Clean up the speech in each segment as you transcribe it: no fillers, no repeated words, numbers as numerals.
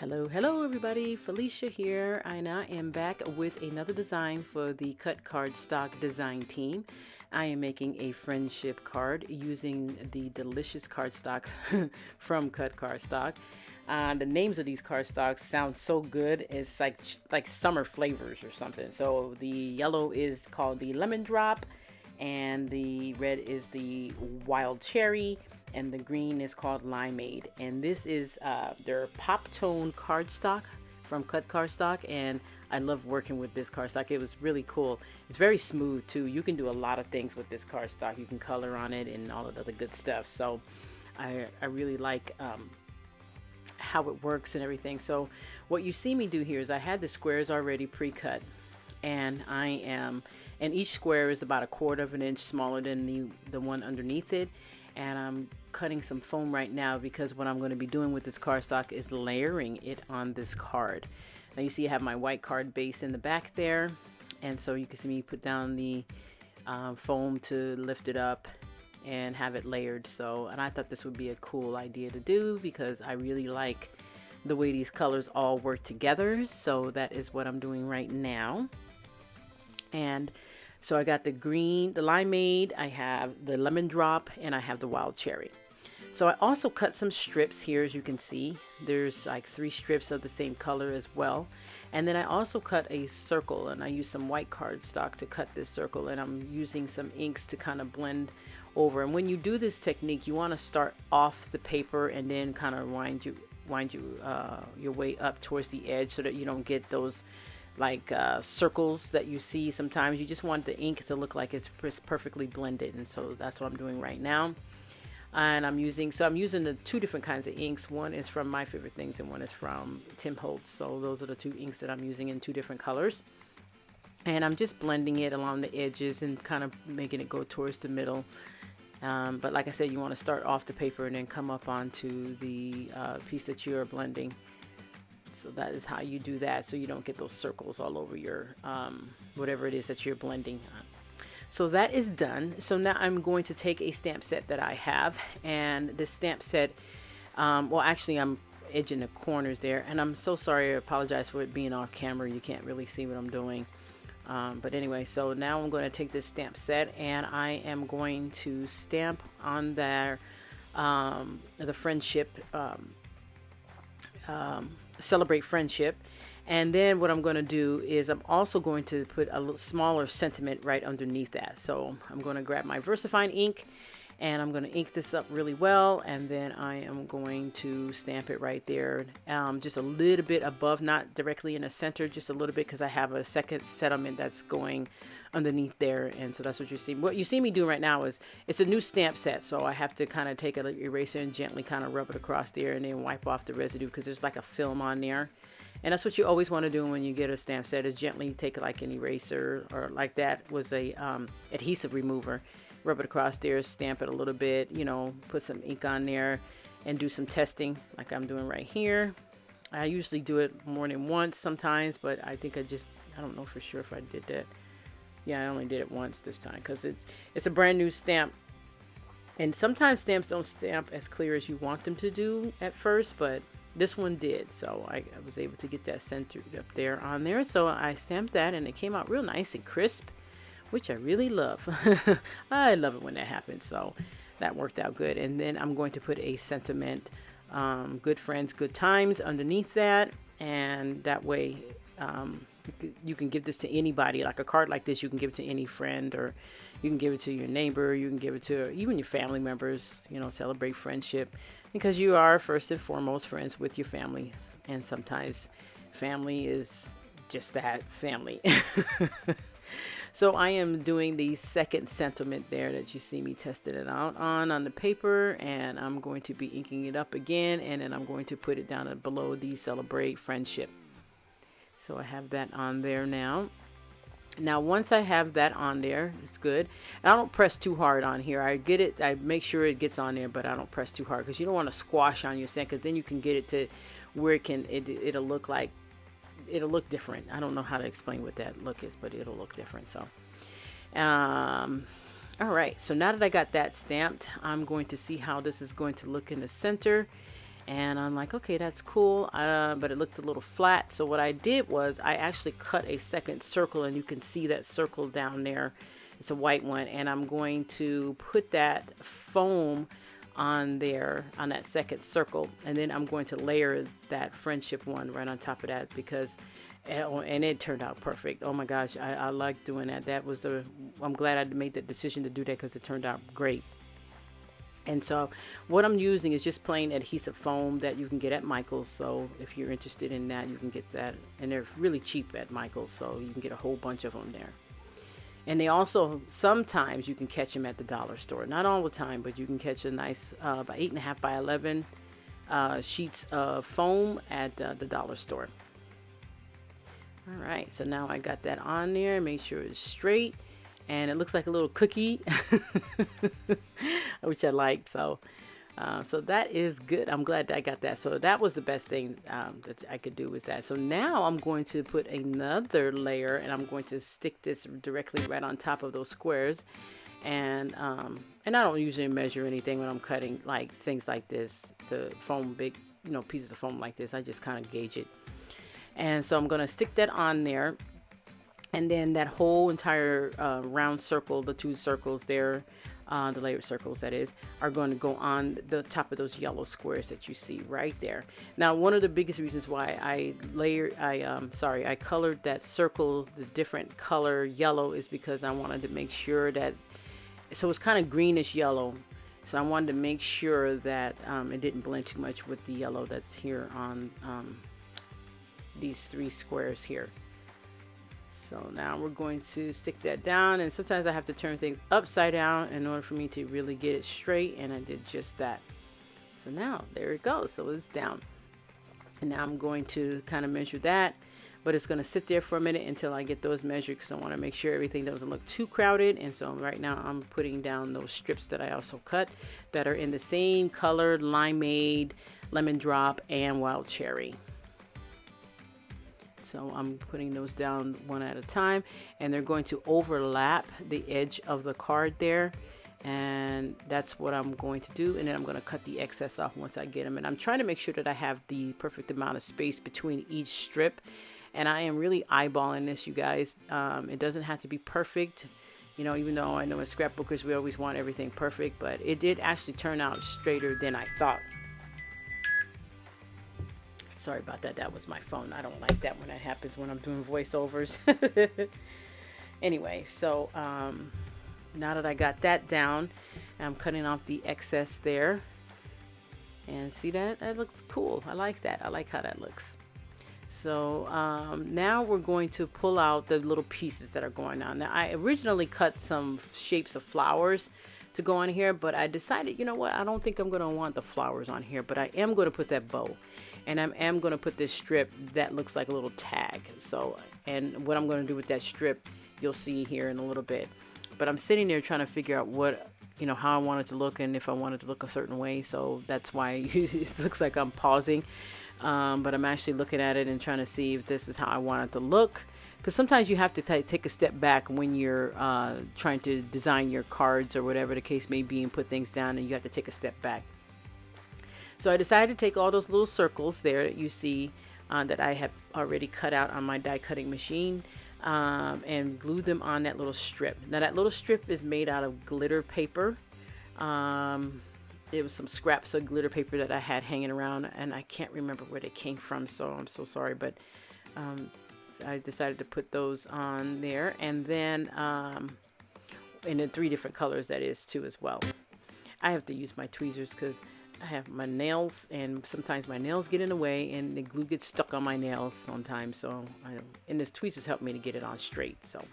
Hello everybody, Felicia here, and I am back with another design for the CutCardStock design team. I am making a friendship card using the delicious cardstock from CutCardStock. The names of these cardstocks sound so good. It's like summer flavors or something. So the yellow is called the lemon drop, and the red is the wild cherry, and the green is called Limeade. And this is their pop tone cardstock from CutCardStock, and I love working with this cardstock. It was really cool. It's very smooth too. You can do a lot of things with this cardstock. You can color on it and all of the other good stuff. So I really like how it works and everything. So what you see me do here is I had the squares already pre-cut, and and each square is about 1/4 of an inch smaller than the one underneath it. And I'm cutting some foam right now because what I'm going to be doing with this cardstock is layering it on this card. Now you see I have my white card base in the back there, and so you can see me put down the foam to lift it up and have it layered. And I thought this would be a cool idea to do because I really like the way these colors all work together. So that is what I'm doing right now. And so I got the green, the limeade, I have the lemon drop, and I have the wild cherry. So I also cut some strips here, as you can see. There's like 3 strips of the same color as well. And then I also cut a circle, and I used some white cardstock to cut this circle, and I'm using some inks to kind of blend over. And when you do this technique, you want to start off the paper and then kind of wind your way up towards the edge so that you don't get those circles that you see sometimes. You just want the ink to look like it's perfectly blended, and so that's what I'm doing right now. And I'm using the 2 different kinds of inks. One is from My Favorite Things and one is from Tim Holtz. So those are the 2 inks that I'm using in 2 different colors, and I'm just blending it along the edges and kind of making it go towards the middle. But like I said, you want to start off the paper and then come up onto the piece that you're blending. So that is how you do that, so you don't get those circles all over your whatever it is that you're blending on. So that is done. So now I'm going to take a stamp set that I have, and this stamp set, well actually I'm edging the corners there, and I'm so sorry, I apologize for it being off camera. You can't really see what I'm doing. But anyway, so now I'm going to take this stamp set and I am going to stamp on there the friendship, celebrate friendship. And then what I'm going to do is I'm also going to put a little smaller sentiment right underneath that. So I'm going to grab my VersaFine ink and I'm going to ink this up really well, and then I am going to stamp it right there, just a little bit above, not directly in the center, just a little bit, because I have a second sentiment that's going underneath there. And so that's what you see. What you see me do right now is, it's a new stamp set, so I have to kind of take an eraser and gently kind of rub it across there and then wipe off the residue, because there's like a film on there. And that's what you always want to do when you get a stamp set, is gently take like an eraser, or like that was a adhesive remover, rub it across there, stamp it a little bit, you know, put some ink on there and do some testing like I'm doing right here. I usually do it more than once sometimes, but I think I don't know for sure if I did that. Yeah, I only did it once this time because it's a brand new stamp. And sometimes stamps don't stamp as clear as you want them to do at first, but this one did. So I was able to get that centered up there on there. So I stamped that and it came out real nice and crisp, which I really love. I love it when that happens. So that worked out good. And then I'm going to put a sentiment, good friends, good times underneath that. And that way you can give this to anybody. Like a card like this, you can give it to any friend, or you can give it to your neighbor. You can give it to even your family members, you know, celebrate friendship, because you are first and foremost friends with your family. And sometimes family is just that, family. So I am doing the second sentiment there that you see me testing it out on the paper, and I'm going to be inking it up again, and then I'm going to put it down below the celebrate friendship. So I have that on there now. Now once I have that on there, it's good. And I don't press too hard on here. I make sure it gets on there, but I don't press too hard, because you don't want to squash on your stamp, because then you can get it to where it'll look like, it'll look different. I don't know how to explain what that look is, but it'll look different. So all right, so now that I got that stamped, I'm going to see how this is going to look in the center. And I'm like, okay, that's cool, but it looked a little flat. So what I did was I actually cut a second circle, and you can see that circle down there. It's a white one, and I'm going to put that foam on there on that second circle, and then I'm going to layer that friendship one right on top of that, because and it turned out perfect. Oh my gosh, I like doing that. I'm glad I made the decision to do that, because it turned out great. And so what I'm using is just plain adhesive foam that you can get at Michael's. So if you're interested in that, you can get that. And they're really cheap at Michael's, so you can get a whole bunch of them there. And they also, sometimes you can catch them at the dollar store. Not all the time, but you can catch a nice about 8.5 by 11 sheets of foam at the dollar store. All right, so now I got that on there. Make sure it's straight. And it looks like a little cookie, which I like. So that is good. I'm glad that I got that. So that was the best thing that I could do with that. So now I'm going to put another layer, and I'm going to stick this directly right on top of those squares. And I don't usually measure anything when I'm cutting like things like this, the foam, big, pieces of foam like this. I just kind of gauge it. And so I'm going to stick that on there. And then that whole entire round circle, the two circles there, the layered circles that is, are going to go on the top of those yellow squares that you see right there. Now, one of the biggest reasons why I colored that circle the different color yellow is because I wanted to make sure that, so it's kind of greenish yellow. So I wanted to make sure that it didn't blend too much with the yellow that's here on these three squares here. So now we're going to stick that down, and sometimes I have to turn things upside down in order for me to really get it straight, and I did just that. So now there it goes. So it's down, and now I'm going to kind of measure that, but it's going to sit there for a minute until I get those measured, because I want to make sure everything doesn't look too crowded. And so right now I'm putting down those strips that I also cut that are in the same color: Limeade, Lemon Drop, and Wild Cherry. So I'm putting those down one at a time, and they're going to overlap the edge of the card there, and that's what I'm going to do. And then I'm going to cut the excess off once I get them, and I'm trying to make sure that I have the perfect amount of space between each strip. And I am really eyeballing this, you guys. It doesn't have to be perfect, even though I know as scrapbookers we always want everything perfect, but it did actually turn out straighter than I thought. Sorry about that. That was my phone. I don't like that when that happens when I'm doing voiceovers. Anyway, so now that I got that down, I'm cutting off the excess there. And see that? That looks cool. I like that. I like how that looks. So now we're going to pull out the little pieces that are going on. Now, I originally cut some shapes of flowers to go on here, but I decided, you know what? I don't think I'm going to want the flowers on here, but I am going to put that bow. And I am going to put this strip that looks like a little tag. So, and what I'm going to do with that strip, you'll see here in a little bit. But I'm sitting there trying to figure out what, how I want it to look, and if I want it to look a certain way. So that's why it looks like I'm pausing. But I'm actually looking at it and trying to see if this is how I want it to look. Because sometimes you have to take a step back when you're trying to design your cards or whatever the case may be, and put things down, and you have to take a step back. So I decided to take all those little circles there that you see that I have already cut out on my die cutting machine, and glue them on that little strip. Now that little strip is made out of glitter paper. It was some scraps of glitter paper that I had hanging around, and I can't remember where they came from, so I'm so sorry, but I decided to put those on there, and then in the 3 different colors that is too as well. I have to use my tweezers because I have my nails, and sometimes my nails get in the way, and the glue gets stuck on my nails sometimes. So and the tweezers help me to get it on straight. So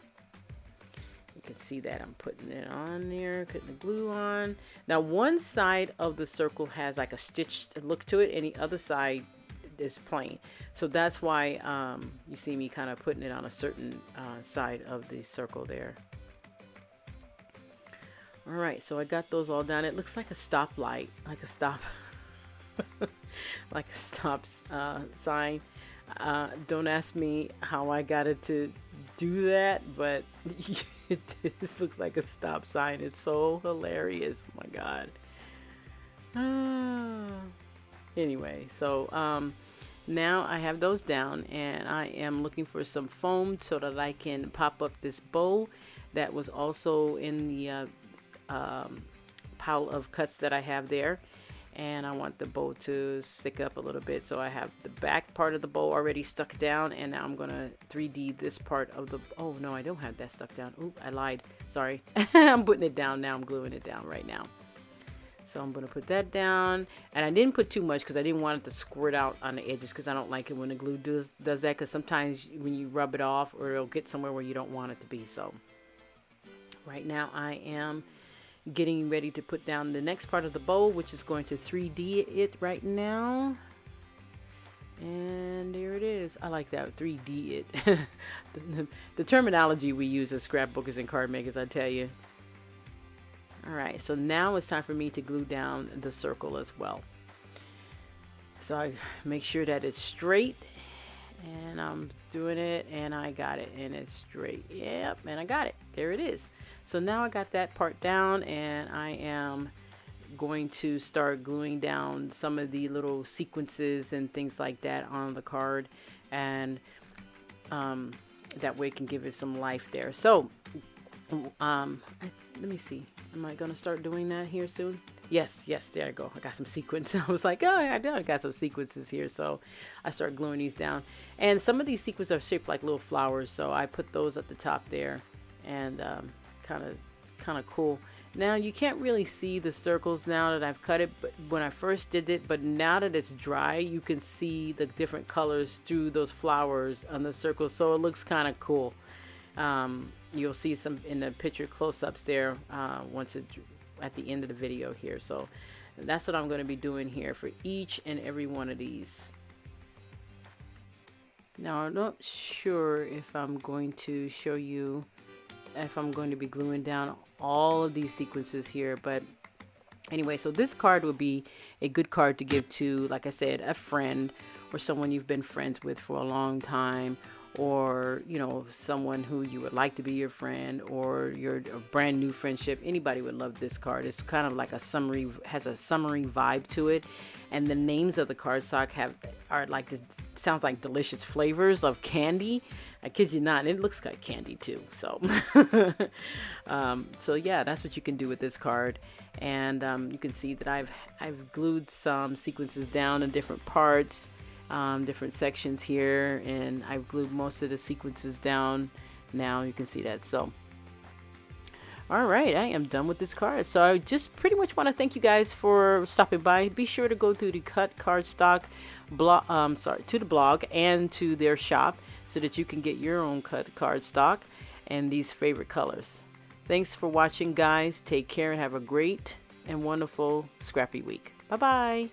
you can see that I'm putting it on there, putting the glue on. Now one side of the circle has like a stitched look to it, and the other side is plain. So that's why you see me kind of putting it on a certain side of the circle there. All right, so I got those all done. It looks like a stoplight, like a stop, like a stop sign. Don't ask me how I got it to do that, but it just looks like a stop sign. It's so hilarious. Oh my God. Anyway, so now I have those down, and I am looking for some foam so that I can pop up this bow that was also in the pile of cuts that I have there. And I want the bow to stick up a little bit, so I have the back part of the bow already stuck down, and now I'm gonna 3D this part of the, oh no, I don't have that stuck down. Oop, I lied, sorry. I'm putting it down now. I'm gluing it down right now. So I'm gonna put that down, and I didn't put too much because I didn't want it to squirt out on the edges, because I don't like it when the glue does that, because sometimes when you rub it off, or it'll get somewhere where you don't want it to be. So right now I am getting ready to put down the next part of the bow, which is going to 3D it right now. And there it is. I like that, 3D it. the terminology we use as scrapbookers and card makers, I tell you. Alright, so now it's time for me to glue down the circle as well. So I make sure that it's straight, and I'm doing it, and I got it, and it's straight. Yep, and I got it. There it is. So now I got that part down, and I am going to start gluing down some of the little sequences and things like that on the card, and that way it can give it some life there. So let me see, am I gonna start doing that here soon? Yes, there I go. I got some sequins. I was like, oh, I got some sequences here. So I start gluing these down, and some of these sequins are shaped like little flowers, so I put those at the top there, and kind of cool. Now you can't really see the circles now that I've cut it, but when I first did it, but now that it's dry, you can see the different colors through those flowers on the circles, so it looks kind of cool. You'll see some in the picture close-ups there once it at the end of the video here. So that's what I'm going to be doing here for each and every one of these. Now I'm not sure if I'm going to show you if I'm going to be gluing down all of these sequences here, but anyway, so this card would be a good card to give to, like I said, a friend, or someone you've been friends with for a long time, or you know, someone who you would like to be your friend, or your brand new friendship. Anybody would love this card. It's kind of like a summary, has a summary vibe to it, and the names of the cardstock are like this, sounds like delicious flavors of candy. I kid you not, and it looks like candy too. So so yeah, that's what you can do with this card. And you can see that I've glued some sequences down in different parts, different sections here, and I've glued most of the sequences down now. You can see that. So all right, I am done with this card. So I just pretty much want to thank you guys for stopping by. Be sure to go to the CutCardStock blog, to the blog and to their shop, so that you can get your own CutCardStock and these favorite colors. Thanks for watching, guys. Take care and have a great and wonderful scrappy week. Bye-bye.